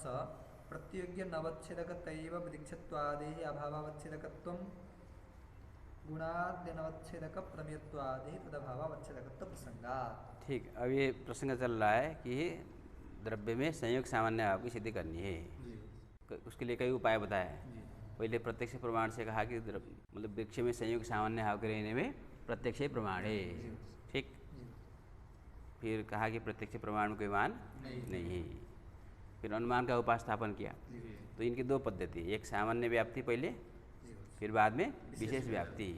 च प्रत्योग्य नवच्छेदकतैव विदिक्षत्वादेः अभावावच्छेदकत्वं गुणाद्यनवच्छेदक प्रमेयत्वादेः तदभावावच्छेदकत्व प्रसंगात्। ठीक, अब ये प्रसंग चल रहा है कि द्रव्य में संयोग सामान्य भाव की सिद्धि करनी है। उसके लिए कई उपाय बताए। पहले प्रत्यक्ष प्रमाण से कहा कि मतलब वृक्ष में संयोग सामान्य भाव के रहने में प्रत्यक्ष प्रमाण है। ठीक, फिर कहा कि प्रत्यक्ष प्रमाण में कोई मान नहीं है। फिर अनुमान का उपास्थापन किया। तो इनकी दो पद्धति, एक सामान्य व्याप्ति पहले, फिर बाद में विशेष व्याप्ति,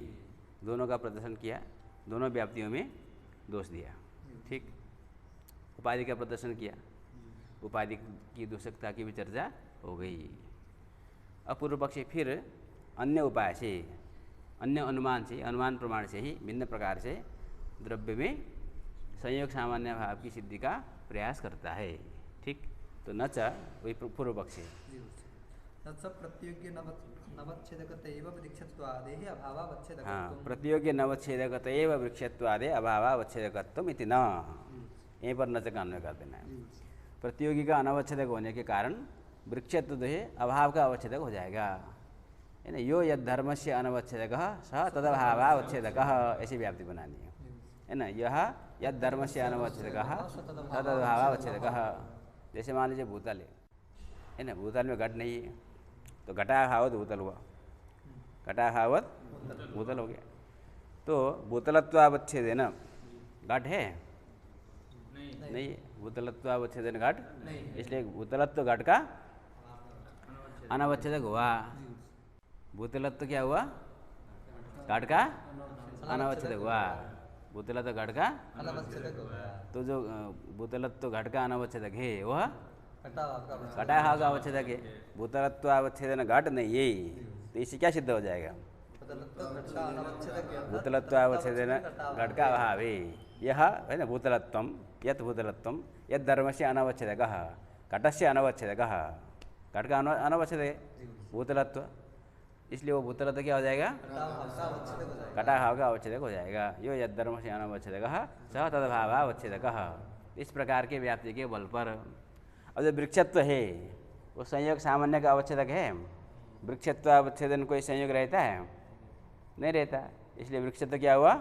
दोनों का प्रदर्शन किया। दोनों व्याप्तियों में दोष दिया। ठीक, उपाधि का प्रदर्शन किया, उपाधि की दूषकता की भी चर्चा हो गई। अपूर्व पक्षी फिर अन्य उपाय से, अन्य अनुमान से, अनुमान प्रमाण से ही भिन्न प्रकार से द्रव्य में संयोग सामान्य भाव की सिद्धि का प्रयास करता है। ठीक, तो न च वही पूर्व पक्षी न च प्रत्योग्य नवच्छेदकतैव विदिक्षत्वादेः अभावावच्छेदकत्वं। हाँ, प्रत्योग्य नवच्छेदकतैव वृक्षत्वादे अभावावच्छेदकत्वम इति न, यहीं पर न च का अन्वय कर देना है। प्रतियोगी का अनवच्छेदक होने के कारण वृक्षत्व जो है अभाव का अवच्छेदक हो जाएगा, है ना। यो यद धर्म से अनवच्छेदक स तदभावावच्छेदक, ऐसी व्याप्ति बनानी है ना। यह यद धर्म से अनवच्छेदक तदभावावच्छेदक। जैसे मान लीजिए भूतल है ना, भूतल में घट नहीं है तो घटाभावत भूतल हुआ, घटाभावत भूतल हो गया। तो भूतलत्वावच्छेदेन घट है नहीं है, भूतलत्वावच्छेदेन घट, इसलिए भूतलत्व घट का अनवच्छेदक हुआ। भूतलत्व क्या हुआ? घट का अनवच्छेदक हुआ। भूतलत्व घट का अनवच्छेदक हो गया। तो जो भूतलत्व घट का अनवच्छेदक है वह घटाभाव घटाभाव का अवच्छेदक है। भूतलत्वावच्छेदन घट नहीं है, तो इससे क्या सिद्ध हो जाएगा? भूतलत्वावच्छेदन घट का अभाव है। यह है ना भूतलत्वम, यत् भूतलत्वम यद धर्म से अनवच्छेदक, घटस्य अनवच्छेदक, घट का अनवच्छेदक है भूतलत्व, इसलिए वो भूतलत्व क्या हो जाएगा? घटाभाव का अवच्छेदक हो जाएगा। यो यद धर्म से अनवच्छेदक सह तदभावावच्छेदक। इस प्रकार के व्याप्ति के बल पर अब जो वृक्षत्व है वो संयोग सामान्य का अवच्छेदक है। वृक्षत्व अवच्छेदन कोई संयोग रहता है? नहीं रहता, इसलिए वृक्षत्व क्या हुआ?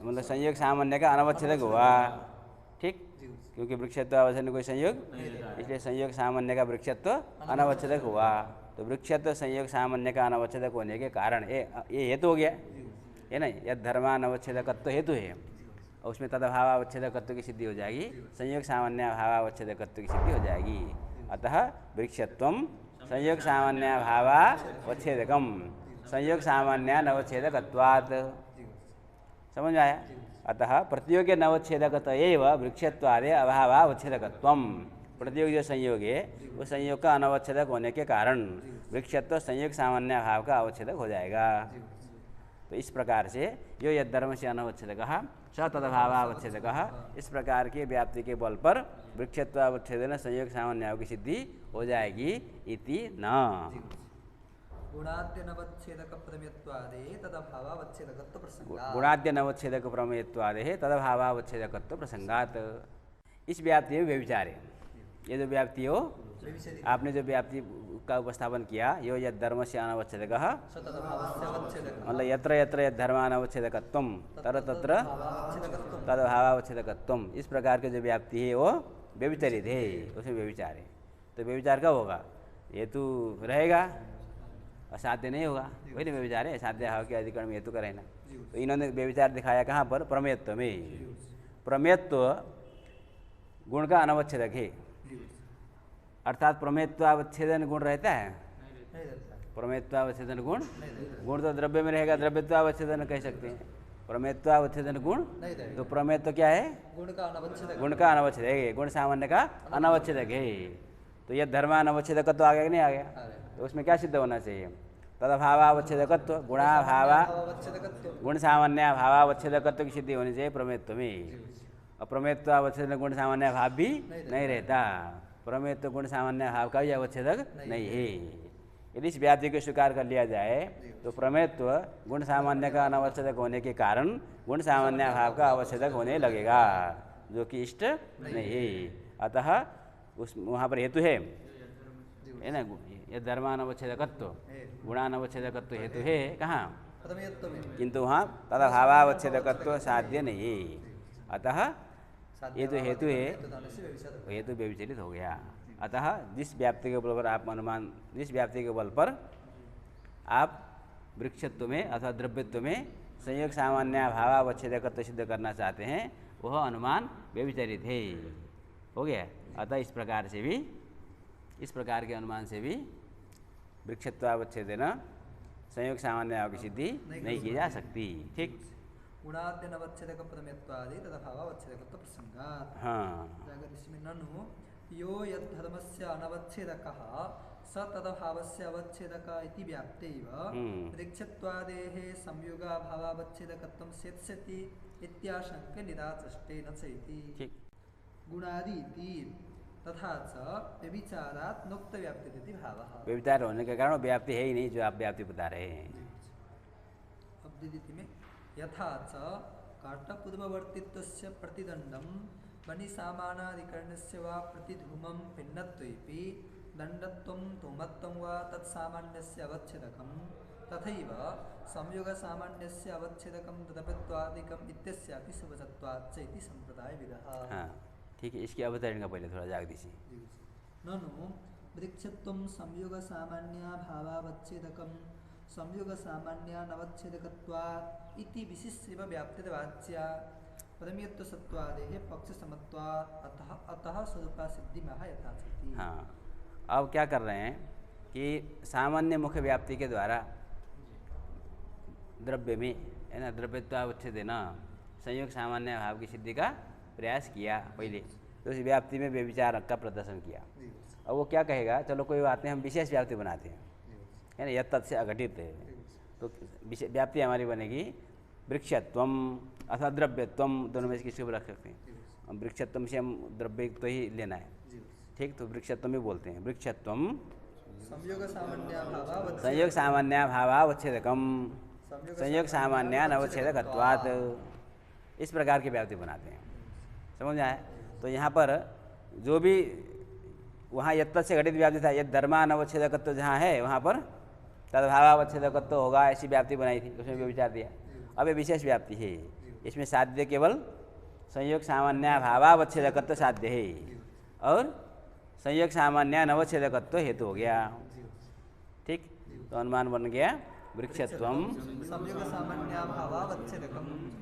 मतलब संयोग सामान्य का अनवच्छेदक हुआ। ठीक, क्योंकि वृक्षत्व अवच्छेदन कोई संयोग, इसलिए संयोग सामान्य का वृक्षत्व अनवच्छेदक हुआ। तो वृक्षत्व संयोग सामान्य का अनवच्छेदक होने के कारण ये हेतु हो गया, है ना। यद धर्मानवच्छेदकत्व हेतु है, और उसमें तदभावावच्छेदकत्व की सिद्धि हो जाएगी, संयोग सामान्य भावावच्छेदकत्व की सिद्धि हो जाएगी। अतः वृक्षत्वम संयोग सामान्य भावावच्छेदकम संयोग सामान्य नवच्छेदकत्वात्। समझ में आया? अतः प्रतियोग्य नवच्छेदकत एव वृक्षत्वादे अभावावच्छेदकत्वम। प्रतियोगी जो संयोग है वो संयोग का अनवच्छेदक होने के कारण वृक्षत्व संयोग सामान्य भाव का अवच्छेदक हो जाएगा। तो इस प्रकार से यो यद धर्म से अनवच्छेदक स तदभावावच्छेदक, इस प्रकार के व्याप्ति के बल पर वृक्षत्वावच्छेदन संयोग सामान्य भाव की सिद्धि हो जाएगी। इति न गुणाद्य नवच्छेदक प्रमेयत्वादे तदभावावच्छेदकत्व प्रसंगात्। गुणाद्य नवच्छेदक प्रमेयत्वादे तदभावावच्छेदकत्व प्रसंगात। इस व्याप्ति में व्यभिचार है। ये जो व्याप्ति हो, आपने जो व्याप्ति का उपस्थापन किया, यो यद धर्म से अनवच्छेदक मतलब यत्र यत्र यद धर्मानवच्छेदकत्वम तत्र तत्र तदभावावच्छेदकत्वम, इस प्रकार के जो व्याप्ति है वो व्यभिचरित है, उसमें व्यभिचार है। तो व्यभिचार कब होगा? हेतु रहेगा, असाध्य नहीं होगा, वही ना व्यभिचार है। साध्य भाव के अधिकरण में हेतु का रहना। तो इन्होंने व्यभिचार दिखाया कहाँ पर? प्रमेयत्व में। प्रमेयत्व गुण का अनवच्छेदक है, अर्थात प्रमेयत्वावच्छेदन गुण रहता है? प्रमेयत्वावच्छेदन गुण, गुण तो द्रव्य में रहेगा, द्रव्यत्वावच्छेदन कह सकते हैं। प्रमेयत्वावच्छेदन गुण, तो प्रमेयत्व क्या है? गुण का अनवच्छेदक है, गुण सामान्य का अनवच्छेदक है। तो यह धर्मानवच्छेदक तो आ गया कि नहीं आ गया? तो उसमें क्या सिद्ध होना चाहिए? तदभावावच्छेदकत्व, गुणाभावा गुण सामान्य भावावच्छेदकत्व की सिद्धि होनी चाहिए प्रमेयत्व में। और प्रमेयत्वावच्छेदन गुण सामान्य भाव भी नहीं रहता, प्रमेयत्व गुण सामान्य भाव का भी अवच्छेदक नहीं है। यदि इस व्याप्ति को स्वीकार कर लिया जाए तो प्रमेयत्व गुण सामान्य का अनवच्छेदक होने के कारण गुण सामान्य भाव का अवच्छेदक होने लगेगा, जो कि इष्ट नहीं है। अतः उस वहाँ पर हेतु है ना, ये धर्मानवच्छेदकत्व गुणानवच्छेदकत्व हेतु है कहाँ, प्रथमयत्व में किंतु वहाँ तदभावावच्छेदकत्व साध्य नहीं। अतः ये जो हेतु है वो हेतु व्यभिचलित हो गया। अतः जिस व्याप्ति के बल पर आप अनुमान, जिस व्याप्ति के बल पर आप वृक्षत्व में अथवा द्रव्यत्व में संयोग सामान्य भावावच्छेदकत्व सिद्ध करना चाहते हैं वह अनुमान व्यभिचलित है, हो गया। अतः इस प्रकार से भी, इस प्रकार के अनुमान से भी वृक्षत्वावच्छेदेन संयोग सामान्य भाव की सिद्धि नहीं की जा सकती। ठीक, गुणाद्यनवच्छेदक प्रमेयत्वादि तदभावावच्छेदकत्व प्रसंगात्। हाँ, इसमें ननु यो यद्धर्मस्य अनवच्छेदकः स तदभावस्य अवच्छेदक इति व्याप्त्यैव वृक्षत्वादेः संयोगाभावावच्छेदकत्वं सेत्स्यति इत्याशङ्क्य निराचष्टे न चेति। ठीक, गुणादि इति तथा च व्यभिचारात् नोक्त व्याप्तिरिति भावः। व्यभिचार होने के कारण व्याप्ति है ही नहीं जो आप व्याप्ति बता रहे हैं। अब द्वितीय में यथा च काटपूर्ववर्तित्वस्य प्रतिदण्डं वनिसामानाधिकरणस्य वा प्रतिधूमं भिन्नत्वेपि दण्डत्वं धूमत्वं वा तत्सामान्यस्य अवच्छेदकं तथैव संयोगसामान्यस्य अवच्छेदकं द्रव्यत्वादिकम् इत्यस्यापि सुवचत्वाच्च इति सम्प्रदायविदः। हाँ, ठीक है, इसकी अवतरण का पहले थोड़ा जाग दीजिए। ननु वृक्षत्वं संयोगसामान्याभावावच्छेदकं संयोगसामान्यानवच्छेदकत्वात् इति विशिष्यैव व्याप्तिर्वाच्या परमेयत्वसत्वादेः पक्षसमत्वात् अतः स्वरूपा सिद्धिमः यथाचेति। हाँ, अब क्या कर रहे हैं कि सामान्य मुख्य व्याप्ति के द्वारा द्रव्य में, है ना, द्रव्यत्वावच्छेदेन संयोग सामान्य भाव की सिद्धि का प्रयास किया पहले, तो उस व्याप्ति में व्यभिचार का प्रदर्शन किया। अब वो क्या कहेगा, चलो कोई बात नहीं, हम विशेष व्याप्ति बनाते हैं, है ना, यह तत् से अघटित है, तो व्याप्ति हमारी बनेगी वृक्षत्वम अथवा द्रव्यत्वम, दोनों में से किसी को रख सकते हैं। हम वृक्षत्वम से हम द्रव्य तो ही लेना है, ठीक, तो वृक्षत्वम ही बोलते हैं। वृक्षत्वम संयोग सामान्य भावावच्छेदकम संयोग सामान्य अवच्छेदकत्वात्, इस प्रकार की व्याप्ति बनाते हैं। समझ में आया? तो यहाँ पर जो भी वहाँ यत्त से घटित व्याप्ति था, यद धर्मानवच्छेदकत्व जहाँ है वहाँ पर तद्भावावच्छेदकत्व होगा, ऐसी व्याप्ति बनाई थी, उसमें विचार दिया। अब ये विशेष व्याप्ति है, इसमें साध्य केवल संयोग सामान्य भावावच्छेदकत्व साध्य है और संयोग सामान्य अनवच्छेदकत्व हेतु हो गया। ठीक, तो अनुमान बन गया वृक्षत्वम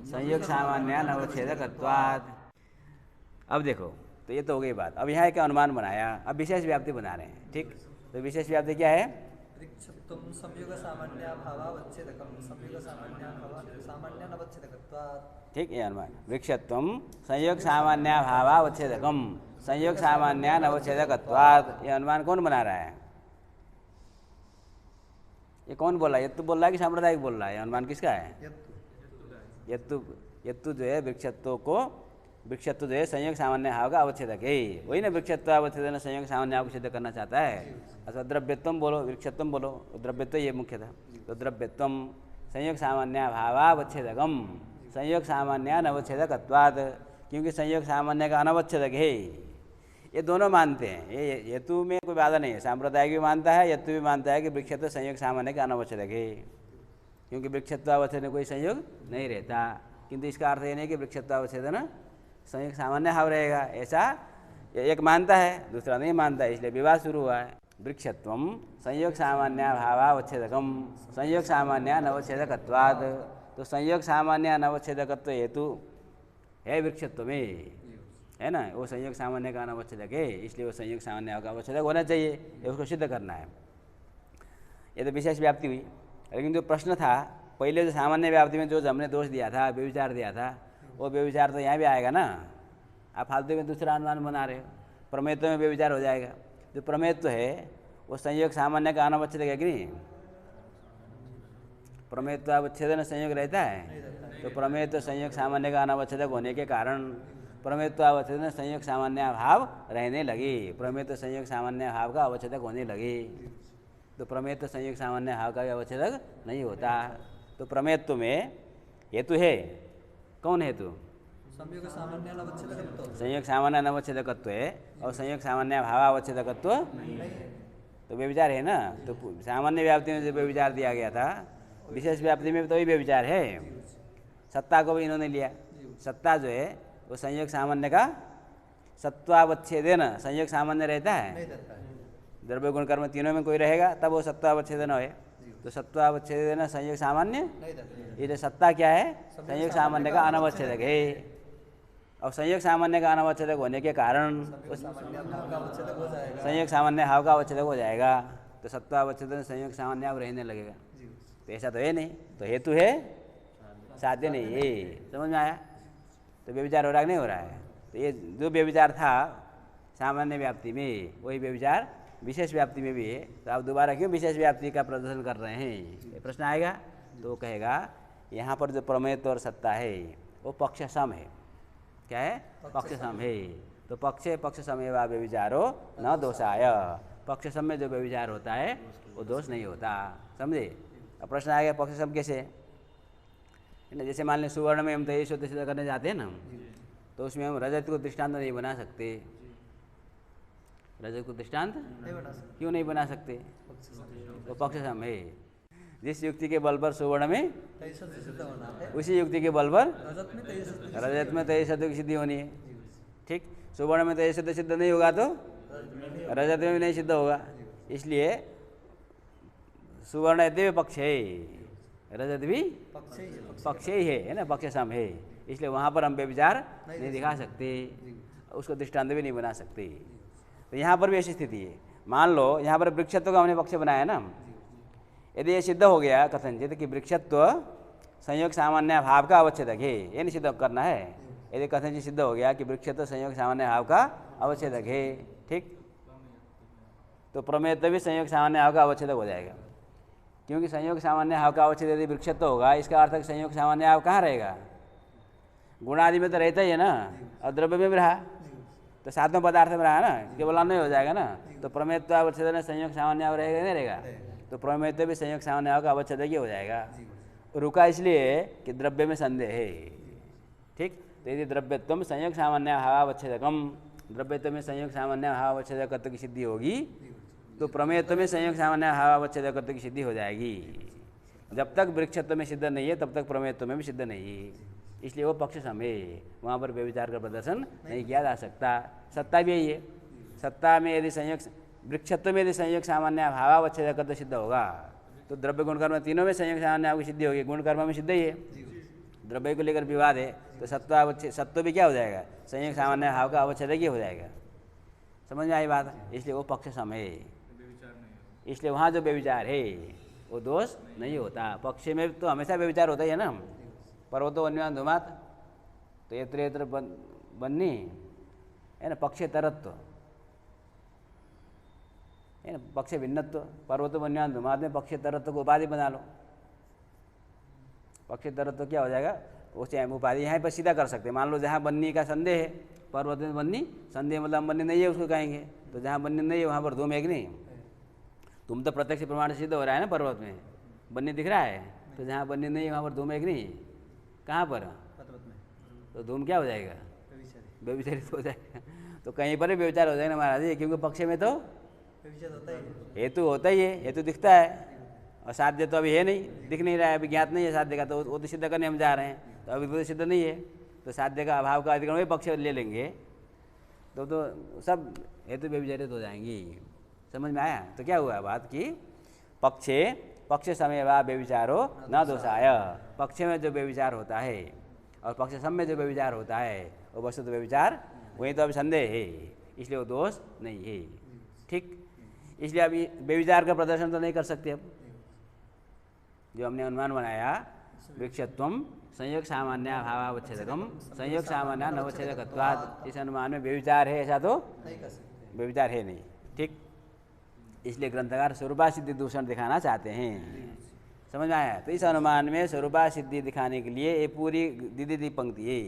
संयोग सामान्य अनवच्छेदकत्वात्। अब देखो, तो ये तो हो गई बात। अब यहाँ क्या अनुमान बनाया, अब विशेष व्याप्ति बना रहे हैं। ठीक, तो विशेष व्याप्ति क्या है? वृक्षत्वम संयोग सामान्य भावावच्छेदकम संयोग सामान्य अनवच्छेदकत्वात्। ठीक, ये अनुमान वृक्षत्वम संयोग सामान्य भावावच्छेदकम संयोग सामान्य अनवच्छेदकत्वात्। ये अनुमान कौन बना रहा है? ये कौन बोल रहा है? यत्तु बोल रहा है कि सांप्रदायिक बोल रहा है? अनुमान किसका है? यत्तु जो है वृक्षत्व को, वृक्षत्व जो है संयोग सामान्य भाव का अवच्छेदक है, वही ना वृक्षत्व अवच्छेदन संयोग सामान्य भाव को सिद्ध करना चाहता है। अथवा द्रव्यत्वम बोलो, वृक्षत्वम बोलो, द्रव्यत्व ये मुख्य था। तो द्रव्यत्वम संयोग सामान्य भावावच्छेदकम संयोग सामान्य अनवच्छेदकत्वात्, क्योंकि संयोग सामान्य का अनवच्छेदक है। ये दोनों मानते हैं, ये हेतु में कोई बाधा नहीं है। सांप्रदायिक भी मानता है, यत्तु भी मानता है कि वृक्षत्व संयोग सामान्य का अनवच्छेदक है, क्योंकि वृक्षत्वावच्छेदन कोई संयोग नहीं रहता। किंतु इसका अर्थ ये नहीं कि वृक्षत्वावच्छेदन संयोग सामान्य भाव रहेगा, ऐसा एक मानता है, दूसरा नहीं मानता है, इसलिए विवाद शुरू हुआ है। वृक्षत्वम संयोग सामान्य भावावच्छेदकम संयोग सामान्य अनवच्छेदकत्वात्। तो संयोग सामान्य अनवच्छेदकत्व हेतु है वृक्षत्व में, है ना, वो संयोग सामान्य का अनवच्छेदक है, इसलिए वो संयोग सामान्य का अवच्छेदक होना चाहिए, ये उसको सिद्ध करना है। ये तो विशेष व्याप्ति हुई। लेकिन जो प्रश्न था पहले, जो सामान्य व्याप्ति में जो हमने दोष दिया था, व्यभिचार दिया था, वो व्यभिचार तो यहाँ भी आएगा ना। आप फालतू में दूसरा अनुमान बना रहे हो, प्रमेयत्व में व्यभिचार हो जाएगा। जो प्रमेयत्व है वो संयोग सामान्य का अनवच्छेदक है कि नहीं? प्रमेयत्व अवच्छेदन संयोग रहता है, तो प्रमेयत्व संयोग सामान्य का अनवच्छेदक होने के कारण प्रमेयत्व अवच्छेदन संयोग सामान्य भाव रहने लगे, प्रमेयत्व संयोग सामान्य भाव का अवच्छेदक होने लगे। तो प्रमेयत्व संयोग सामान्य भाव का भी अवच्छेदक नहीं होता। तो प्रमेयत्व में हेतु है, कौन हेतु? संयोग सामान्य अनवच्छेदकत्व संयोग सामान्य अनवच्छेदकत्व है और संयोग सामान्य भावावच्छेदकत्व नहीं है। तो व्यभिचार है ना। तो सामान्य व्याप्ति में जो व्यभिचार दिया गया था, विशेष व्याप्ति में तो वही व्यभिचार है। सत्ता को भी इन्होंने लिया। सत्ता जो है वो संयोग सामान्य का सत्वावच्छेदन, संयोग सामान्य रहता है, नहीं रहता है। द्रव्य गुण कर्म तीनों में कोई रहेगा तब वो सत्वावच्छेदन है। तो सत्वावच्छेदन संयोग सामान्य, नहीं रहता है। ये जो सत्ता क्या है, संयोग सामान्य का अनवच्छेदक है। और संयोग सामान्य का अनवच्छेदक होने के कारण संयोग सामान्य भाव का अवच्छेदक हो जाएगा। संयोग सामान्य भाव का अवच्छेदक हो जाएगा। तो सत्वावच्छेदन संयोग सामान्य अब रहने लगेगा। तो ऐसा तो है नहीं, तो हेतु है, साध्य नहीं है। समझ में आया? तो व्यभिचार हो रहा है नहीं हो रहा है? तो ये जो व्यभिचार था सामान्य व्याप्ति में, वही व्यभिचार विशेष व्याप्ति में भी है। तो आप दोबारा क्यों विशेष व्याप्ति का प्रदर्शन कर रहे हैं, ये प्रश्न आएगा। तो वो कहेगा यहाँ पर जो प्रमेयत्व और सत्ता है वो पक्ष सम है। क्या है? पक्ष सम है। तो पक्ष समय व व्यभिचारो न दोषाय, पक्ष सम में जो व्यभिचार होता है वो दोष नहीं होता। समझे? अब प्रश्न आएगा पक्ष सम कैसे है ना। जैसे मान लें सुवर्ण में हम तेईस सिद्ध करने जाते हैं ना, तो उसमें हम रजत को दृष्टांत नहीं बना सकते। रजत को दृष्टांत नहीं बना सकते। क्यों नहीं बना सकते? तो पक्ष सम है। जिस युक्ति के बल पर सुवर्ण में तेईस सिद्ध होना है, उसी युक्ति के बल पर रजत में तेईस रजत में तेईस की सिद्धि होनी है। ठीक, सुवर्ण में तेईस सिद्ध नहीं होगा तो रजत में भी नहीं सिद्ध होगा। इसलिए सुवर्ण यद्यपि पक्ष है, रजत भी पक्ष ही है ना, पक्ष सम है। इसलिए वहाँ पर हम व्यभिचार नहीं दिखा सकते, उसको दृष्टांत भी नहीं बना सकते। तो यहाँ पर भी ऐसी स्थिति है। मान लो यहाँ पर वृक्षत्व का हमने पक्ष बनाया ना, यदि ये सिद्ध हो गया कथनचित कि वृक्षत्व संयोग सामान्य भाव का अवच्छेदक है, ये नहीं सिद्ध करना है। यदि कथनचित सिद्ध हो गया कि वृक्षत्व संयोग सामान्य भाव का अवच्छेदक है, ठीक, तो प्रमेयत्व भी संयोग सामान्य भाव का अवच्छेदक हो जाएगा। क्योंकि संयोग सामान्य भाव का अवच्छेद यदि वृक्षत्व होगा, इसका अर्थ संयोग सामान्य भाव कहाँ रहेगा? गुणादि में तो रहता ही है ना, और द्रव्य में भी रहा, तो सातों पदार्थ में रहा ना, केवल नहीं हो जाएगा ना। तो प्रमेयत्व अवच्छेदन संयोग सामान्य भाव रहेगा नहीं रहेगा? तो प्रमेयत्व भी संयोग सामान्य भाव का अवच्छेदक ही हो जाएगा। रुका इसलिए कि द्रव्य में संदेह है। ठीक, तो यदि द्रव्यत्व संयोग सामान्य भाव अवच्छेदकम, द्रव्यत्व में संयोग सामान्य भाव अवच्छेदकत्व की सिद्धि होगी, तो प्रमेयत्व में संयोग सामान्य भाव अवच्छेदकत्व की सिद्धि हो जाएगी। जब तक वृक्षत्व में सिद्ध नहीं है तब तक प्रमेयत्व में भी सिद्ध नहीं है। इसलिए वो पक्ष सम है, वहाँ पर व्यभिचार का प्रदर्शन नहीं किया जा सकता। सत्ता भी यही है। सत्ता में यदि संयोग, वृक्षत्व में यदि संयोग सामान्य भावावच्छेदकत्व सिद्ध होगा, तो द्रव्य गुण कर्म तीनों में संयोग सामान्य भाव की सिद्धि होगी। गुण कर्म में सिद्ध ही है, द्रव्य को लेकर विवाद है, तो सत्व भी क्या हो जाएगा? संयोग सामान्य भाव का अवच्छेदक ही हो जाएगा। समझ में आई बात? इसलिए वो पक्ष सम है। इसलिए वहाँ जो व्यभिचार है वो दोष नहीं होता। पक्ष में तो हमेशा व्यभिचार होता ही है ना। पर्वतो वन्यवान धूमात, तो यत्र यत्र बन्नी है ना, पक्ष तरत्व है ना, पक्ष भिन्नत्व। पर्वतो वन्यवान धूमात में पक्ष तरत्व को उपाधि बना लो। पक्ष तरत्व क्या हो जाएगा? वो चाहे उपाधि यहाँ पर सीधा कर सकते हैं। मान लो जहाँ बन्नी का संदेह है, पर्वत में बन्नी, संदेह मतलब बन्नी नहीं है उसको कहेंगे। तो जहाँ बन्नी नहीं है वहाँ पर धूम है कि नहीं? तुम तो प्रत्यक्ष प्रमाण से सिद्ध हो रहा है ना, पर्वत में बन्नी दिख रहा है, तो जहाँ बन्नी नहीं है वहाँ पर धूम है कि नहीं? कहाँ पर? तो धूम क्या हो जाएगा? व्यभिचारित हो जाएगा। तो कहीं पर भी व्यभिचार हो जाएगा महाराज जी, क्योंकि पक्ष में तो हेतु होता ही है, हेतु दिखता है, और साध्य तो अभी है नहीं, दिख नहीं रहा है, अभी ज्ञात नहीं है साध्य का, तो वो तो सिद्ध करने हम जा रहे हैं, तो अभी वो सिद्ध नहीं है। तो साध्य का अभाव का अधिकरण वही पक्ष ले लेंगे, तो सब हेतु व्यभिचारित हो जाएंगी। समझ में आया? तो क्या हुआ बात कि पक्ष समय व व्यभिचारो न दोषाय, पक्ष में जो व्यभिचार होता है और पक्ष सम में जो व्यभिचार होता है वो वस्तु तो व्यभिचार, वही तो अभी संदेह है, इसलिए वो दोष नहीं है। ठीक, इसलिए अभी व्यभिचार का प्रदर्शन तो नहीं कर सकते। अब जो हमने अनुमान बनाया, वृक्षत्वम संयोग सामान्य भावावच्छेदकम संयोग सामान्य नवच्छेदकत्वात्, इस अनुमान में व्यभिचार है, ऐसा तो व्यभिचार है नहीं। ठीक, इसलिए ग्रंथकार स्वरूपा सिद्धि दूषण दिखाना चाहते हैं। समझ में आया? तो इस अनुमान में स्वरूपा सिद्धि दिखाने के लिए ये पूरी दीदी पंक्ति है।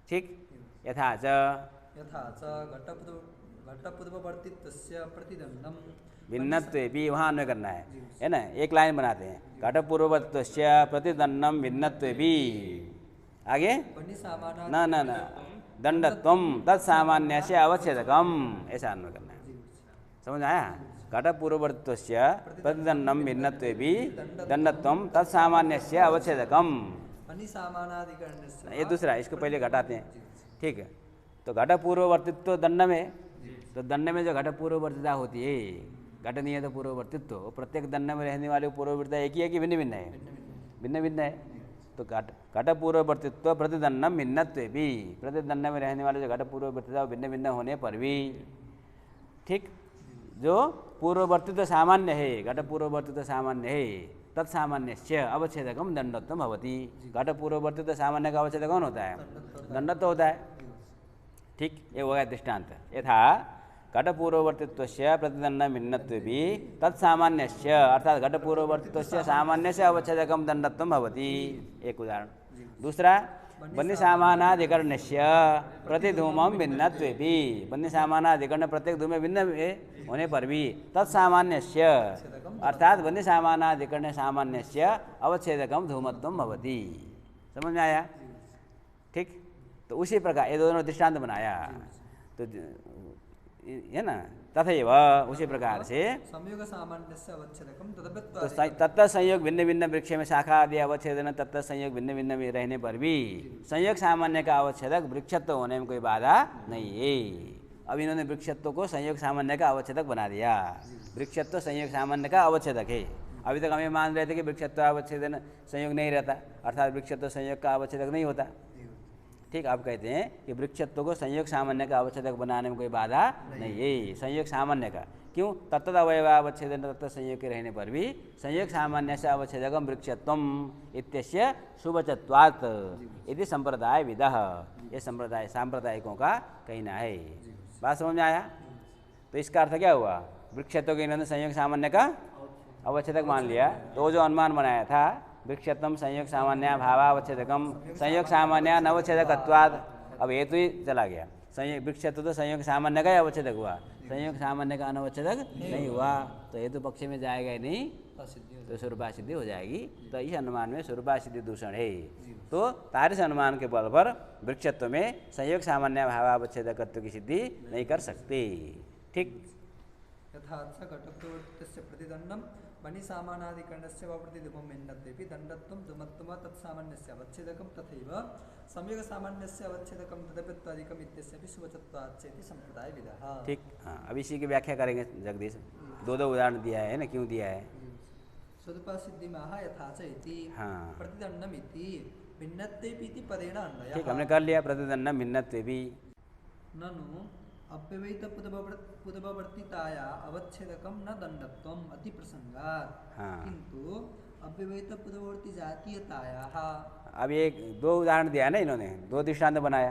ठीक, यथा च घटपूर्ववर्तित्वस्य प्रतिदंडम भिन्नत्वे भी, वहाँ अन्वय करना है ना। एक लाइन बनाते हैं, घटपूर्ववर्तित्वस्य प्रतिदंडम भिन्नत्वे भी। आगे बनी सामाना न न न दंडत्वम तत्सामान्य से अवच्छेदकम, ऐसा अन्वय करना है। समझ आया? घट पूर्ववर्तित्वस्य प्रतिदंडम भिन्नत्वे भी दंडत्वम तत्सामान्य से अवच्छेदकम। बनी सामानाधिकरणस्य, ये दूसरा, इसको पहले घटाते हैं। ठीक है, तो घट पूर्ववर्तित्व दंड में, तो दंड में जो घट पूर्ववर्तिता होती है, घट नहीं है तो पूर्ववर्तित्व, वो प्रत्येक दंड में रहने वाले पूर्ववर्तिता एक ही है कि भिन्न भिन्न है? भिन्न भिन्न है। तो घट पूर्ववर्तित्व प्रतिदंडम भिन्नत्वे भी, प्रतिदंड में रहने वाले जो घट पूर्ववर्तिता भिन्न भिन्न होने पर भी, ठीक, जो पूर्ववर्तित्व सामान्य है, घट पूर्ववर्तित्व सामान्य है, तत्सामान्य अवच्छेदकम दंडत्वम भवति। घट पूर्ववर्तित्व सामान्य का अवच्छेदक कौन होता है? दंडत्व होता है। ठीक, ये हो गया दृष्टांत। यथा घट पूर्ववर्तित्व प्रतिदंड भिन्नत्वे भी तत्सामान्य, अर्थात घट पूर्ववर्तित्व सामान्य से अवच्छेदकम दंडत्वम भवति, एक उदाहरण। दूसरा, बन्नी सामानाधिकरण प्रतिधूमम भिन्नत्वे भी, बन्नी सामानाधिकरण प्रत्येक धूम में भिन्न होने पर भी तत्सामान्य, अर्थात बन्नी सामानाधिकरण सामान्य अवच्छेदकम धूमत्वम भवति। समझ में आया? ठीक, तो उसी प्रकार ये दोनों दृष्टांत बनाया, तो है ना, तथैव उसी प्रकार से संयोग सामान्यस्य अवच्छेदकम तो तत्त संयोग भिन्न भिन्न वृक्ष में शाखा आदि अवच्छेदन, तत्त संयोग भिन्न भिन्न में रहने पर भी संयोग सामान्य का अवच्छेदक वृक्षत्व होने में कोई बाधा नहीं है। अब इन्होंने वृक्षत्व को संयोग सामान्य का अवच्छेदक बना दिया। वृक्षत्व संयोग सामान्य का अवच्छेदक है। अभी तक हमें मान रहे थे कि वृक्षत्व अवच्छेदन संयोग नहीं रहता, अर्थात वृक्षत्व संयोग का अवच्छेदक नहीं होता। ठीक, आप कहते हैं कि वृक्षत्व को संयोग सामान्य का अवच्छेदक बनाने में कोई बाधा नहीं है, संयोग सामान्य का। क्यों? तत्त अवयवावच्छेदन तत्त संयोग के रहने पर भी संयोग सामान्य से अवच्छेदकम वृक्षत्वम इत्यस्य शुभचत्वात् इति संप्रदाय विदः, ये संप्रदाय सांप्रदायिकों का कहना है। बात समझ में आया? तो इसका अर्थ क्या हुआ? वृक्षत्व के इन्होंने संयोग सामान्य का अवच्छेदक मान लिया, तो जो अनुमान बनाया था वृक्षत्वम संयोग सामान्य भावावच्छेदकम संयोग सामान्य नवच्छेदकत्वाद, अब हेतु ही चला गया। संयोग वृक्षत्व तो संयोग सामान्य का ही अवच्छेदक हुआ, संयोग सामान्य का अनवच्छेदक नहीं हुआ, तो हेतु पक्ष में जाएगा ही नहीं, तो स्वरूपा सिद्धि हो जाएगी। तो इस अनुमान में स्वरूपा सिद्धि दूषण है। तो तारिस अनुमान के बल पर वृक्षत्व में संयोग सामान्य भावावच्छेदकत्व की सिद्धि नहीं कर सकते। ठीक, यथार्थ घटप्रवृत्तस्य प्रतिदंडम बनी सामानाधिकरणस्य वा प्रतिधूमं भिन्नत्वेपि दंडत्वं धूमत्वं तत्सामान्यस्य अवच्छेदकं तथैव संयोग सामान्यस्य अवच्छेदकं तदपित्वादिकम् इत्यस्यपि शुभचत्वाच्च इति संप्रदायविदः। ठीक, हाँ, अब इसी की व्याख्या करेंगे जगदीश। दो उदाहरण दिया है ना, क्यों दिया है? स्वरूपा सिद्धिमः यथा च इति, हाँ, प्रतिदंडम इति भिन्नत्वेपि इति पदेन अन्वयः। ठीक, हमने कर लिया प्रतिदंडम भिन्नत्वेपि। ननु अव्यवहित पुदवर्तिताया अवच्छेदकम न दंडत्वम अति प्रसंगात्, हाँ, किंतु अव्यवहित पुदवर्ती जातीयताया। अब ये दो उदाहरण दिया है ना इन्होंने, दो दृष्टांत बनाया।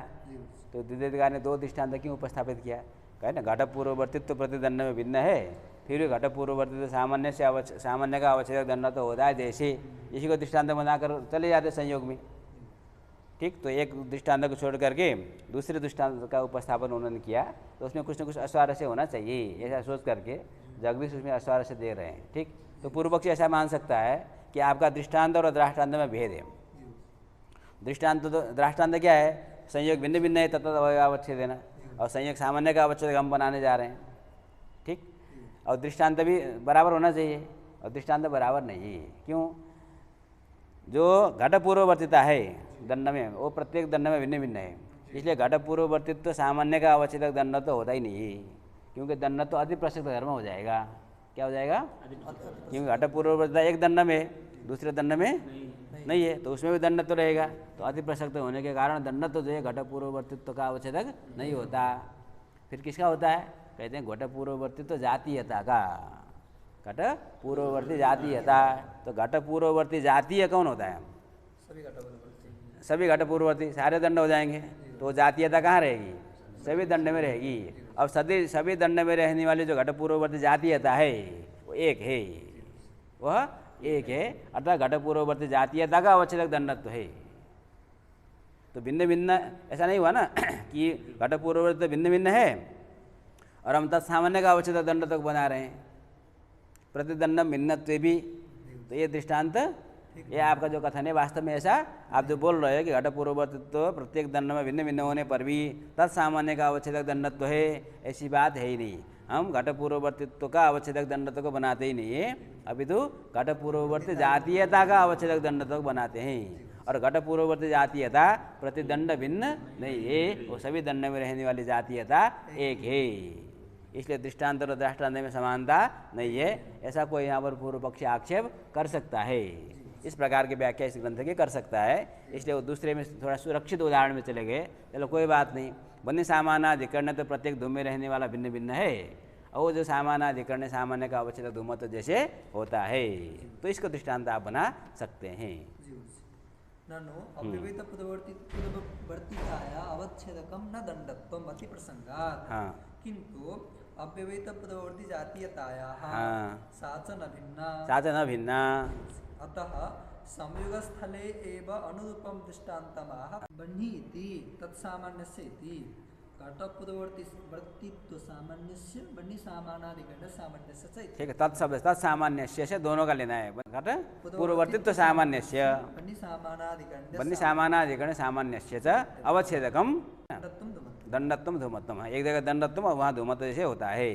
तो द्वितीयकार ने दो दृष्टांत क्यों उपस्थापित किया? कहे ना घट पूर्ववर्तित्व प्रतिदंड में भिन्न है, फिर घट पूर्ववर्तित्व सामान्य से सामान्य का अवच्छेदक दंड तो होता है जैसे, इसी को दृष्टांत बनाकर चले जाते संयोग में। ठीक, तो एक दृष्टांत को छोड़ करके दूसरे दृष्टांत का उपस्थापन उन्होंने किया, तो उसमें कुछ न कुछ अस्वारस्य होना चाहिए, ऐसा सोच करके जगदीश उसमें अस्वारस्य दे रहे हैं। ठीक, तो पूर्व पक्षी ऐसा मान सकता है कि आपका दृष्टांत और दृष्टांत में भेद है। दृष्टांत क्या है? संयोग भिन्न भिन्न है तत्त अवच्छेदन, और संयोग सामान्य का अवच्छेदक हम बनाने जा रहे हैं। ठीक, और दृष्टांत भी बराबर होना चाहिए, और दृष्टांत बराबर नहीं है। क्यों? जो घट पूर्ववर्तिता है दंड में, वो प्रत्येक दंड में भिन्न भिन्न है, इसलिए घट पूर्ववर्तित्व सामान्य का अवच्छेदक दंड तो होता ही नहीं है, क्योंकि दंड तो अति प्रसक्त धर्म हो जाएगा। क्या हो जाएगा? क्योंकि घट पूर्ववर्तिता एक दंड में, दूसरे दंड में नहीं है, तो उसमें भी दंड तो रहेगा। तो अति प्रसक्त होने के कारण दंड तो जो है घट पूर्ववर्तित्व का अवच्छेदक नहीं होता। फिर किसका होता है? कहते हैं घट पूर्ववर्तित्व जातीयता का। घट पूर्ववर्ती जातीयता, तो घट पूर्ववर्ती जातीय कौन होता है? सभी घट पूर्ववर्ती, सारे दंड हो जाएंगे, तो जातीयता कहाँ रहेगी? सभी दंड में रहेगी। अब सभी दंड में रहने वाली जो घट पूर्ववर्ती जातीयता है वो एक है, वह एक है, अर्थात घट पूर्ववर्ती जातीयता का अवच्छेदक दंडत्व है। तो भिन्न भिन्न ऐसा नहीं हुआ ना कि घट पूर्ववर्ती भिन्न भिन्न है और हम तत्सामान्य का अवच्छेदक दंडत्व बना रहे हैं। प्रतिदंडम भिन्नत्वे भी, तो ये दृष्टांत ये आपका जो कथन है वास्तव में ऐसा आप जो बोल रहे हो कि घट पूर्ववर्तित्व प्रत्येक दंड में भिन्न भिन्न होने पर भी तत्सामान्य का अवच्छेदक दंडत्व है, ऐसी बात है ही नहीं। हम घट पूर्ववर्तित्व का अवच्छेदक दंडत्व को बनाते ही नहीं है, अभी तो घट पूर्ववर्ती जातीयता का अवच्छेदक दंडत्व को बनाते हैं। और घट पूर्ववर्ती जातीयता प्रतिदंड भिन्न नहीं है, वो सभी दंड में रहने वाली जातीयता एक है, इसलिए दृष्टांत और दृष्टांत में समानता नहीं है, ऐसा कोई यहाँ पर पूर्व पक्षी आक्षेप कर सकता है। इस प्रकार की व्याख्या इस ग्रंथ की कर सकता है, इसलिए वो दूसरे में थोड़ा सुरक्षित उदाहरण में चले गए। चलो कोई बात नहीं, बन्य सामानाधिकरण तो प्रत्येक धूम में रहने वाला भिन्न भिन्न है, और वो जो सामानाधिकरण सामान्य का अवच्छेद धूम तो जैसे होता है, तो इसको दृष्टांत आप बना सकते हैं। ननु अव्यवहित पदवर्तिताया अवच्छेदकम न दंडत्वम अति प्रसंगात्, किंतु अव्यवहित पदवर्ती जातीयतायाः सा च न भिन्ना अतः संयोगस्थले एव अनुरूपं दृष्टान्तमाह बन्हीति तत्सामान्यस्य इति। घटपूर्ववर्तित्व सामान्यस्य बन्ही सामानाधिकरण सामान्यस्य च इति। ठीक है, तत्शब्द तत्सामान्यस्य से दोनों का लेना है। घट पूर्ववर्तित्व सामान्यस्य बन्ही सामानाधिकरण सामान्यस्य च अवच्छेदकम दंडत्वम धूमत्वम। एक जगह दंडत्वम और वहाँ धूमत्व जैसे होता है।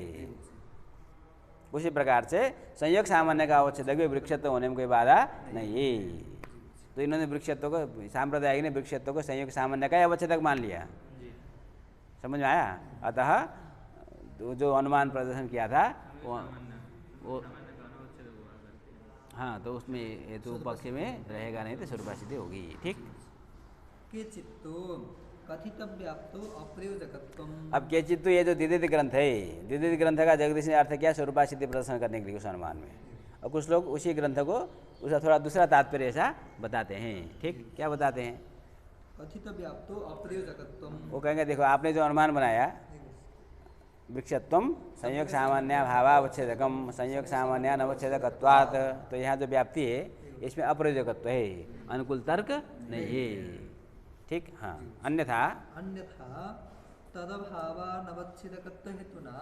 उसी प्रकार से संयोग सामान्य का अवच्छेदक भी वृक्षत्व होने में कोई बाधा नहीं है। तो इन्होंने वृक्षत्व को, सांप्रदायिक ने वृक्षत्व को संयोग सामान्य का अवच्छेदक मान लिया, समझ में आया। अतः जो अनुमान प्रदर्शन किया था वो हाँ, तो उसमें हेतु पक्ष में रहेगा नहीं तो स्वरूपा सिद्धि होगी। ठीक, अब केचित तो ये जो द्वितीय ग्रंथ है, द्वितीय ग्रंथ का जगदीश ने अर्थ किया स्वरूपा सिद्धि प्रदर्शन करने के लिए उस अनुमान में, और कुछ लोग उसी ग्रंथ को उसका थोड़ा दूसरा तात्पर्य ऐसा बताते हैं। ठीक, क्या बताते हैं? कथित व्याप्तो अप्रयोजकत्वम, वो कहेंगे देखो आपने जो अनुमान बनाया वृक्षत्वम संयोग सामान्य भावावच्छेदकम संयोग सामान्य अनवच्छेदकत्वात्, तो यहाँ जो व्याप्ति है इसमें अप्रयोजकत्व है, अनुकूल तर्क नहीं है। ठीक, हाँ, अन्यथा तदभावानवच्छेदकत्व हेतुना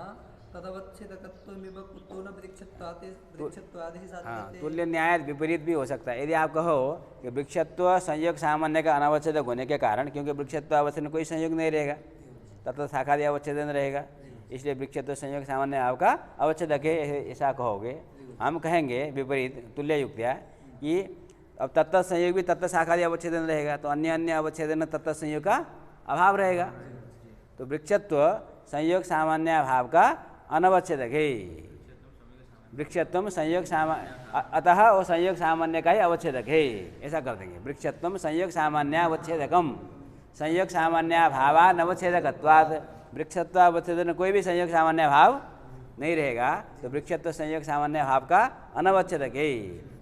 तदवच्छेदकत्वमिव कुतो न वृक्षत्वादिहि साध्यते। तुल्य न्याय विपरीत भी हो सकता है। यदि आप कहो कि वृक्षत्व संयोग सामान्य का अनावच्छेदक होने के कारण, क्योंकि वृक्षत्व अवच्छेद में कोई संयोग नहीं रहेगा, तथा शाखादि अवच्छेदन रहेगा, इसलिए वृक्षत्व संयोग सामान्य आपका अवच्छेदक है, ऐसा कहोगे। हम कहेंगे विपरीत तुल्य युक्तिया कि अब तत्त संयोग भी तत्त शाखादि अवच्छेदन रहेगा, तो अन्य अन्य अवच्छेदन तत्त संयोग का अभाव रहेगा, तो वृक्षत्व संयोग सामान्य अभाव का अनवच्छेदक है। वृक्षत्व संयोग अतः वो संयोग सामान्य का ही अवच्छेदक है, ऐसा कर देंगे। वृक्षत्व संयोग सामान्य अवच्छेदकम संयोग सामान्य भावानवच्छेदकत्वात्, वृक्षत्व अवच्छेदन में कोई भी संयोग सामान्य भाव नहीं रहेगा, तो वृक्षत्व संयोग सामान्य भाव का अनवच्छेदक है।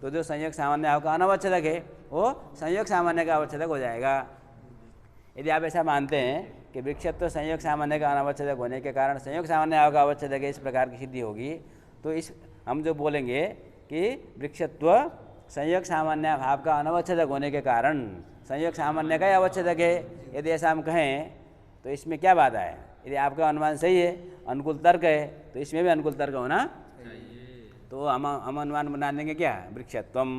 तो जो संयोग सामान्य भाव का अनवच्छेदक है वो संयोग सामान्य का अवच्छेदक हो जाएगा। यदि आप ऐसा मानते हैं कि वृक्षत्व संयोग सामान्य का अनवच्छेदक होने के कारण संयोग सामान्य भाव का अवच्छेदक है, इस प्रकार की सिद्धि होगी, तो इस हम जो बोलेंगे कि वृक्षत्व संयोग सामान्य भाव का अनवच्छेदक होने के कारण संयोग सामान्य का ही अवच्छेदक है, यदि ऐसा हम कहें तो इसमें क्या बाधा है? यदि आपका अनुमान सही है, अनुकूल तर्क है, तो इसमें भी अनुकूल तर्क होना चाहिए। तो हम अनुमान बना देंगे क्या? वृक्षत्वम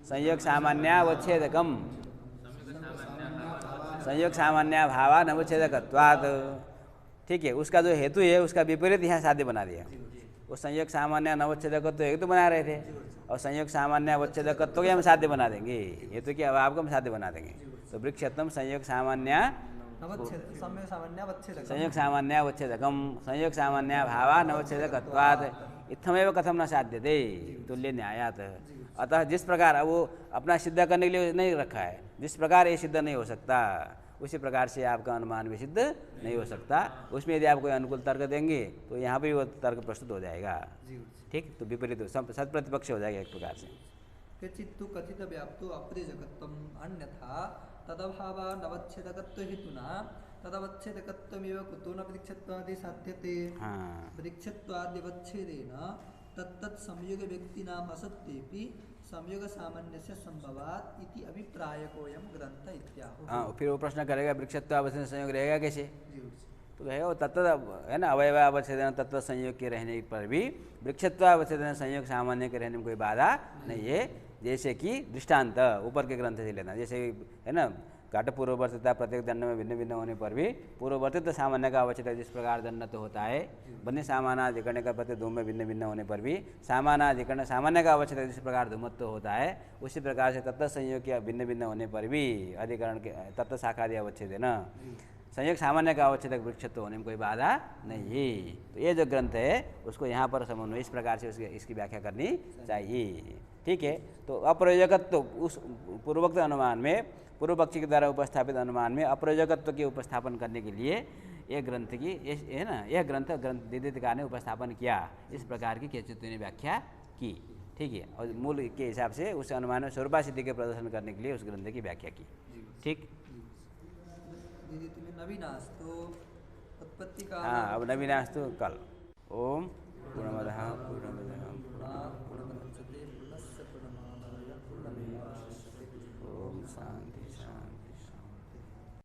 संयोग सामान्य अवच्छेदकम संयोग सामान्य भावानवच्छेदकत्वात्। ठीक है, उसका जो हेतु है उसका विपरीत यहाँ साध्य बना दिया। वो संयोग सामान्य अनवच्छेदकत्व हेतु बना रहे थे, और संयोग सामान्य अवच्छेदकत्व के हम साध्य बना देंगे, हेतु के अभाव को हम साध्य बना देंगे। तो वृक्षत्वम संयोग सामान्य संयोग सामान्य अवच्छेदकम संयोग सामान्य भावानवच्छेदकत्वात् इत्थमेव कथम न साध्यते तुल्य न्यायात्। अतः जिस प्रकार वो अपना सिद्ध करने के लिए नहीं रखा है, जिस प्रकार ये सिद्ध नहीं हो सकता, उसी प्रकार से आपका अनुमान भी सिद्ध नहीं हो सकता। उसमें यदि आप कोई अनुकूल तर्क देंगे तो यहाँ पर वो तर्क प्रस्तुत हो जाएगा। ठीक, तो विपरीत सत प्रतिपक्ष हो जाएगा एक प्रकार से। कचित्तु कथित व्याप्तो अप्रयोजकत्वम् अन्यथा तदभावानवच्छेदकत्व हेतुना तदवच्छेदकत्वमेव कुतो न वृक्षत्वादि साध्यते। वृक्षत्वाद्यवच्छेदेन तत्तत् संयोग व्यक्तिनाम असत्येपि संयोग सामान्यस्य संभवात् इति अभिप्रायकोऽयं ग्रंथ इत्याहुः। हाँ, फिर वो प्रश्न करेगा वृक्षत्वावच्छेदन संयोग रहेगा कैसे? तो कहेगा वो तत्त है ना, अवयवावच्छेदन तत्त संयोग के रहने पर भी वृक्षत्वावच्छेदन संयोग सामान्य के रहने में कोई बाधा नहीं है। जैसे कि दृष्टांत ऊपर के ग्रंथ से लेना, जैसे है ना, घट पूर्ववर्तिता प्रत्येक दंड में भिन्न भिन्न होने पर भी पूर्ववर्तित सामान्य का अवच्छेद जिस प्रकार दंड तो होता है, बन्य सामानाधिकरण का प्रत्येक धूम में भिन्न भिन्न होने पर भी सामानाधिकरण सामान्य का अवच्छेद जिस प्रकार धूमत्व होता है, उसी प्रकार से तत्व संयोग के भिन्न भिन्न होने पर भी अधिकरण के तत्व शाखादि अवच्छेद है ना, संयोग सामान्य का अवच्छेदक वृक्षत्व होने में कोई बाधा नहीं। तो ये जो ग्रंथ है उसको यहाँ पर समन्वय इस प्रकार से इसकी व्याख्या करनी चाहिए। ठीक है, तो अप्रयोजकत्व तो उस पूर्वोक्त अनुमान में, पूर्व पक्षी के द्वारा उपस्थापित अनुमान में अप्रयोजकत्व के उपस्थापन करने के लिए यह ग्रंथ की है ना, यह ग्रंथ दीर्घिकार ने उपस्थापन किया, इस प्रकार की केचित्व ने व्याख्या की। ठीक है, और मूल के हिसाब से उस अनुमान में स्वरूपा सिद्धि के प्रदर्शन करने के लिए उस ग्रंथ की व्याख्या की। ठीक, नवीनास्तु उत्पत्ति का, हाँ, अब नवीनास्तु कल। ओम पूर्णमदः पूर्णमिदं पूर्णात्